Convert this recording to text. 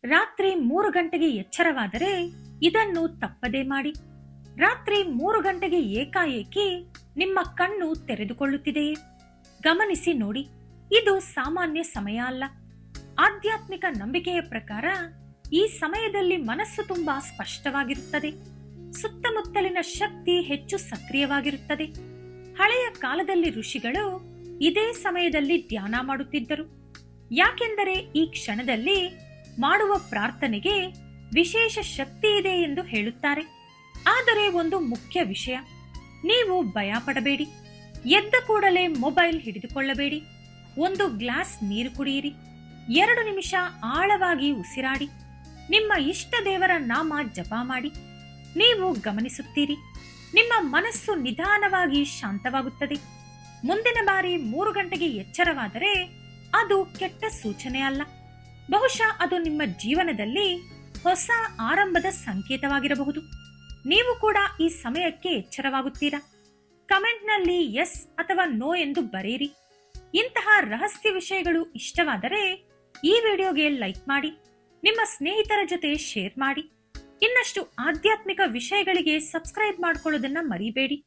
ರಾತ್ರಿ 3 ಗಂಟೆಗೆ ಎಚ್ಚರವಾದರೆ ಇದನ್ನು ತಪ್ಪದೇ ಮಾಡಿ. ರಾತ್ರಿ 3 ಗಂಟೆಗೆ ಏಕಾಏಕಿ ನಿಮ್ಮ ಕಣ್ಣು ತೆರೆದುಕೊಳ್ಳುತ್ತಿದೆಯೇ? ಗಮನಿಸಿ ನೋಡಿ, ಇದು ಸಾಮಾನ್ಯ ಸಮಯ ಅಲ್ಲ. ಆಧ್ಯಾತ್ಮಿಕ ನಂಬಿಕೆಯ ಪ್ರಕಾರ ಈ ಸಮಯದಲ್ಲಿ ಮನಸ್ಸು ತುಂಬಾ ಸ್ಪಷ್ಟವಾಗಿರುತ್ತದೆ. ಸುತ್ತಮುತ್ತಲಿನ ಶಕ್ತಿ ಹೆಚ್ಚು ಸಕ್ರಿಯವಾಗಿರುತ್ತದೆ. ಹಳೆಯ ಕಾಲದಲ್ಲಿ ಋಷಿಗಳು ಇದೇ ಸಮಯದಲ್ಲಿ ಧ್ಯಾನ ಮಾಡುತ್ತಿದ್ದರು. ಯಾಕೆಂದರೆ ಈ ಕ್ಷಣದಲ್ಲಿ ಮಾಡುವ ಪ್ರಾರ್ಥನೆಗೆ ವಿಶೇಷ ಶಕ್ತಿ ಇದೆ ಎಂದು ಹೇಳುತ್ತಾರೆ. ಆದರೆ ಒಂದು ಮುಖ್ಯ ವಿಷಯ, ನೀವು ಭಯ ಪಡಬೇಡಿ. ಎದ್ದ ಕೂಡಲೇ ಮೊಬೈಲ್ ಹಿಡಿದುಕೊಳ್ಳಬೇಡಿ. ಒಂದು ಗ್ಲಾಸ್ ನೀರು ಕುಡಿಯಿರಿ. 2 ನಿಮಿಷ ಆಳವಾಗಿ ಉಸಿರಾಡಿ. ನಿಮ್ಮ ಇಷ್ಟ ದೇವರ ನಾಮ ಜಪ ಮಾಡಿ. ನೀವು ಗಮನಿಸುತ್ತೀರಿ, ನಿಮ್ಮ ಮನಸ್ಸು ನಿಧಾನವಾಗಿ ಶಾಂತವಾಗುತ್ತದೆ. ಮುಂದಿನ ಬಾರಿ 3 ಗಂಟೆಗೆ ಎಚ್ಚರವಾದರೆ ಅದು ಕೆಟ್ಟ ಸೂಚನೆ ಅಲ್ಲ. ಬಹುಶಃ ಅದು ನಿಮ್ಮ ಜೀವನದಲ್ಲಿ ಹೊಸ ಆರಂಭದ ಸಂಕೇತವಾಗಿರಬಹುದು. ನೀವು ಕೂಡ ಈ ಸಮಯಕ್ಕೆ ಎಚ್ಚರವಾಗುತ್ತೀರಾ? ಕಮೆಂಟ್ನಲ್ಲಿ ಎಸ್ ಅಥವಾ ನೋ ಎಂದು ಬರೆಯಿರಿ. ಇಂತಹ ರಹಸ್ಯ ವಿಷಯಗಳು ಇಷ್ಟವಾದರೆ ಈ ವಿಡಿಯೋಗೆ ಲೈಕ್ ಮಾಡಿ, ನಿಮ್ಮ ಸ್ನೇಹಿತರ ಜೊತೆ ಶೇರ್ ಮಾಡಿ. ಇನ್ನಷ್ಟು ಆಧ್ಯಾತ್ಮಿಕ ವಿಷಯಗಳಿಗೆ ಸಬ್ಸ್ಕ್ರೈಬ್ ಮಾಡಿಕೊಳ್ಳೋದನ್ನ ಮರಿಬೇಡಿ.